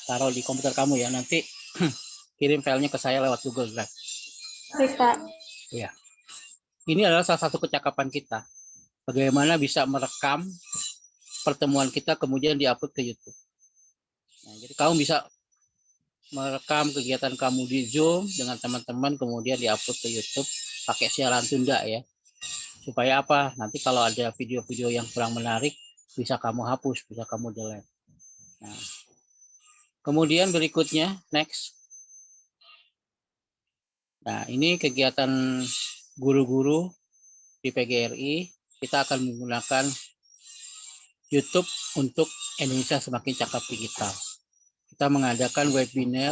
Taruh di komputer kamu ya, nanti kirim filenya ke saya lewat Google Drive. Baik, Pak. Ya. Ini adalah salah satu kecakapan kita. Bagaimana bisa merekam pertemuan kita kemudian diupload ke YouTube. Nah, jadi kamu bisa merekam kegiatan kamu di Zoom dengan teman-teman kemudian diupload ke YouTube pakai siaran tunda ya. Supaya apa? Nanti kalau ada video-video yang kurang menarik bisa kamu hapus, bisa kamu delete. Nah, kemudian berikutnya next. Nah, ini kegiatan guru-guru di PGRI. Kita akan menggunakan YouTube untuk Indonesia Semakin Cakap Digital. Kita mengadakan webinar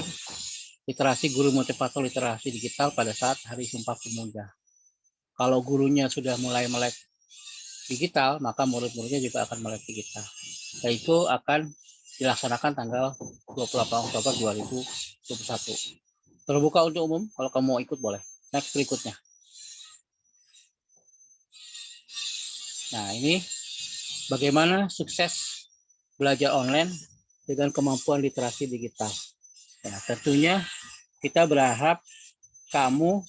literasi guru motivator literasi digital pada saat Hari Sumpah Pemuda. Kalau gurunya sudah mulai melek digital, maka murid-muridnya juga akan melek digital. Dan itu akan dilaksanakan tanggal 28 Oktober 2021. Terbuka untuk umum, kalau kamu mau ikut boleh. Next berikutnya. Nah, ini bagaimana sukses belajar online dengan kemampuan literasi digital. Ya, tentunya kita berharap kamu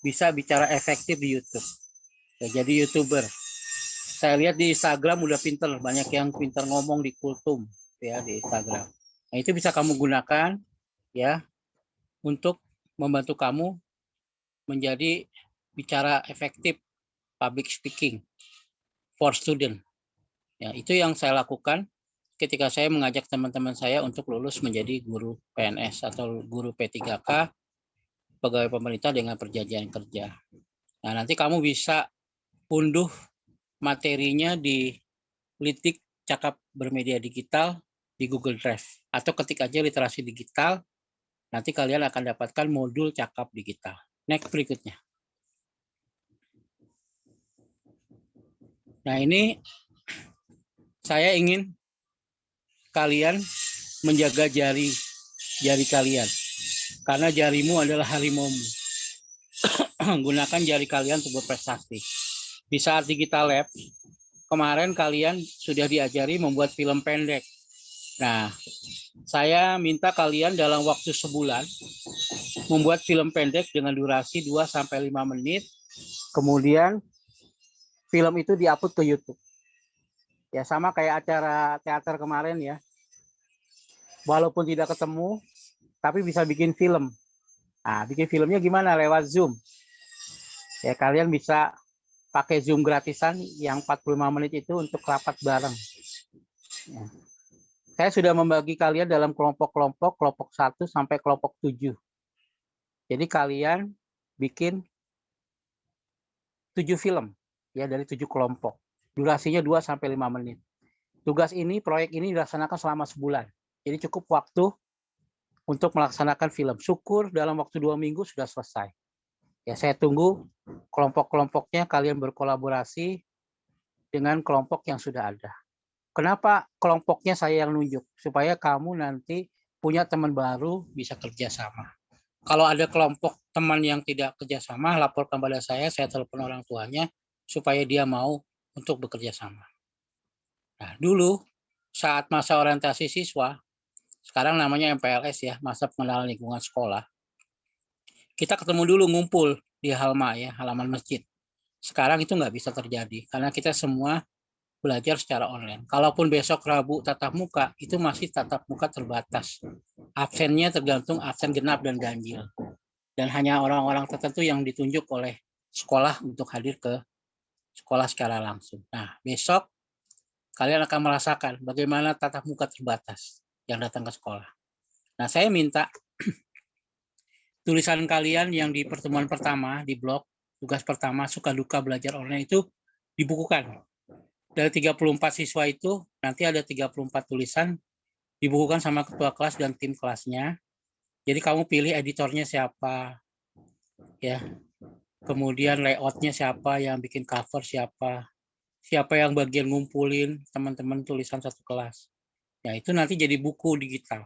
bisa bicara efektif di YouTube. Ya, jadi YouTuber. Saya lihat di Instagram udah pinter, banyak yang pinter ngomong di Kultum ya di Instagram. Nah, itu bisa kamu gunakan ya untuk membantu kamu menjadi bicara efektif public speaking for student. Ya, itu yang saya lakukan ketika saya mengajak teman-teman saya untuk lulus menjadi guru PNS atau guru P3K, pegawai pemerintah dengan perjanjian kerja. Nah, nanti kamu bisa unduh materinya di Litik Cakap Bermedia Digital di Google Drive. Atau ketik aja literasi digital, nanti kalian akan dapatkan modul cakap digital. Next berikutnya. Nah, ini saya ingin kalian menjaga jari kalian. Karena jarimu adalah harimaumu. Gunakan jari kalian untuk berprestasi. Di saat Digital Lab, kemarin kalian sudah diajari membuat film pendek. Nah, saya minta kalian dalam waktu sebulan membuat film pendek dengan durasi 2-5 menit. Kemudian film itu diupload ke YouTube. Ya, sama kayak acara teater kemarin ya. Walaupun tidak ketemu, tapi bisa bikin film. Nah, bikin filmnya gimana? Lewat Zoom. Ya, kalian bisa pakai Zoom gratisan yang 45 menit itu untuk rapat bareng. Ya. Saya sudah membagi kalian dalam kelompok-kelompok, kelompok 1 sampai kelompok 7. Jadi kalian bikin 7 film ya dari 7 kelompok. Durasinya 2-5 menit. Tugas ini, proyek ini dilaksanakan selama sebulan. Jadi cukup waktu untuk melaksanakan film. Syukur dalam waktu 2 minggu sudah selesai. Ya, saya tunggu kelompok-kelompoknya kalian berkolaborasi dengan kelompok yang sudah ada. Kenapa kelompoknya saya yang nunjuk? Supaya kamu nanti punya teman baru bisa kerjasama. Kalau ada kelompok teman yang tidak kerjasama, laporkan pada saya telepon orang tuanya supaya dia mau untuk bekerja sama. Nah, dulu saat masa orientasi siswa, sekarang namanya MPLS ya, masa pengenalan lingkungan sekolah, kita ketemu dulu ngumpul di Halma ya, halaman masjid. Sekarang itu nggak bisa terjadi karena kita semua belajar secara online. Kalaupun besok Rabu tatap muka, itu masih tatap muka terbatas. Absennya tergantung absen genap dan ganjil. Dan hanya orang-orang tertentu yang ditunjuk oleh sekolah untuk hadir ke sekolah secara langsung. Nah, besok kalian akan merasakan bagaimana tatap muka terbatas yang datang ke sekolah. Nah, saya minta tulisan kalian yang di pertemuan pertama, di blog, tugas pertama, suka duka belajar online itu dibukukan. Dari 34 siswa itu, nanti ada 34 tulisan, dibukukan sama ketua kelas dan tim kelasnya. Jadi kamu pilih editornya siapa, ya. Kemudian layoutnya siapa, yang bikin cover siapa yang bagian ngumpulin teman-teman tulisan satu kelas. Ya, itu nanti jadi buku digital.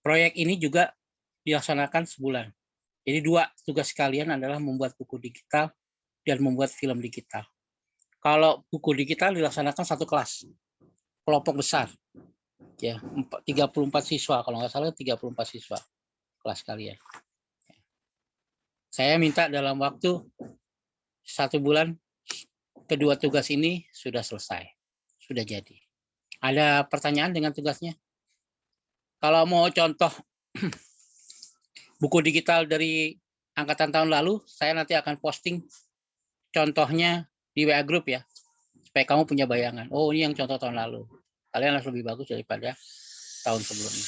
Proyek ini juga dilaksanakan sebulan. Jadi 2 tugas kalian adalah membuat buku digital dan membuat film digital. Kalau buku digital dilaksanakan satu kelas, kelompok besar. Ya, 34 siswa kalau nggak salah 34 siswa kelas kalian. Saya minta dalam waktu 1 bulan kedua tugas ini sudah selesai, sudah jadi. Ada pertanyaan dengan tugasnya? Kalau mau contoh buku digital dari angkatan tahun lalu, saya nanti akan posting contohnya di WA Group ya, supaya kamu punya bayangan. Oh, ini yang contoh tahun lalu. Kalian harus lebih bagus daripada tahun sebelumnya.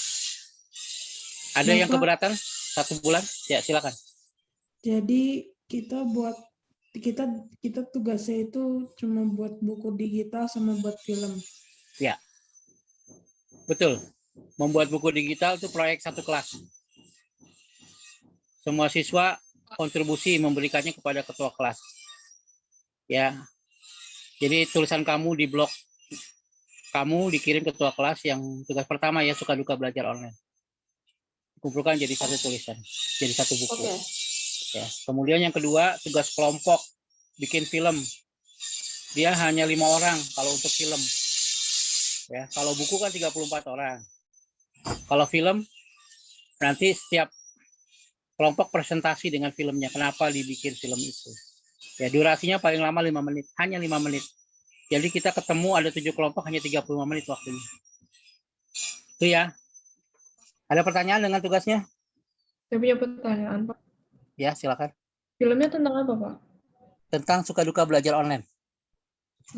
Ada yang keberatan 1 bulan? Ya, silakan. Jadi kita tugasnya itu cuma buat buku digital sama buat film. Ya, betul. Membuat buku digital itu proyek 1 kelas. Semua siswa kontribusi memberikannya kepada ketua kelas. Ya, jadi tulisan kamu di blog kamu dikirim ketua kelas yang tugas pertama ya, suka duka belajar online. Kumpulkan jadi 1 tulisan, jadi 1 buku. Okay. Ya, kemudian yang kedua tugas kelompok bikin film. Dia hanya 5 orang kalau untuk film. Ya, kalau buku kan 34 orang. Kalau film nanti setiap kelompok presentasi dengan filmnya. Kenapa dibikin film itu? Ya, durasinya paling lama 5 menit, hanya 5 menit. Jadi kita ketemu ada 7 kelompok hanya 35 menit waktunya. Itu ya. Ada pertanyaan dengan tugasnya? Saya punya pertanyaan, Pak. Ya, silakan. Filmnya tentang apa, Pak? Tentang suka duka belajar online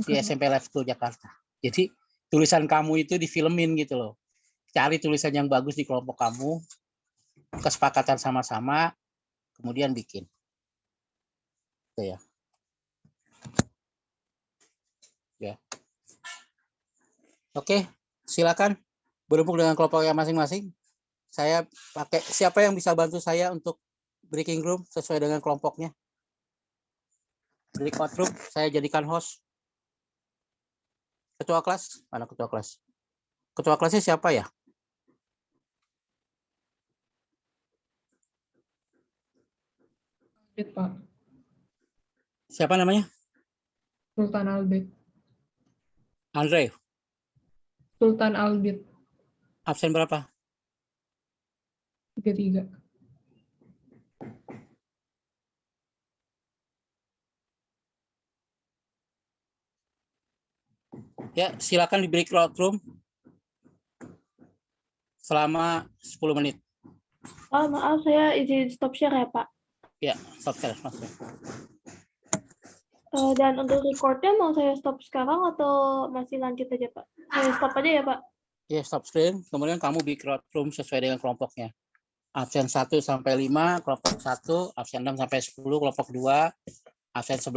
di SMP Life School Jakarta. Jadi tulisan kamu itu difilmin gitu loh. Cari tulisan yang bagus di kelompok kamu, kesepakatan sama-sama, kemudian bikin. Itu ya. Ya. Oke, silakan berhubung dengan kelompoknya masing-masing. Saya pakai, siapa yang bisa bantu saya untuk breaking room sesuai dengan kelompoknya? Breakout room, saya jadikan host. Ketua kelas, mana ketua kelas? Ketua kelasnya siapa ya? Albert, Pak. Siapa namanya? Sultan Albert. Andre. Sultan Albert. Absen berapa? 33. Ya, silakan di breakout room selama 10 menit. Oh, maaf, saya izin stop share ya, Pak. Ya, stop share. Dan untuk recordnya mau saya stop sekarang atau masih lanjut aja, Pak? Saya stop aja ya, Pak? Ya, stop screen. Kemudian kamu breakout room sesuai dengan kelompoknya. Absen 1 sampai 5, kelompok 1. Absen 6 sampai 10, kelompok 2. Absen 11.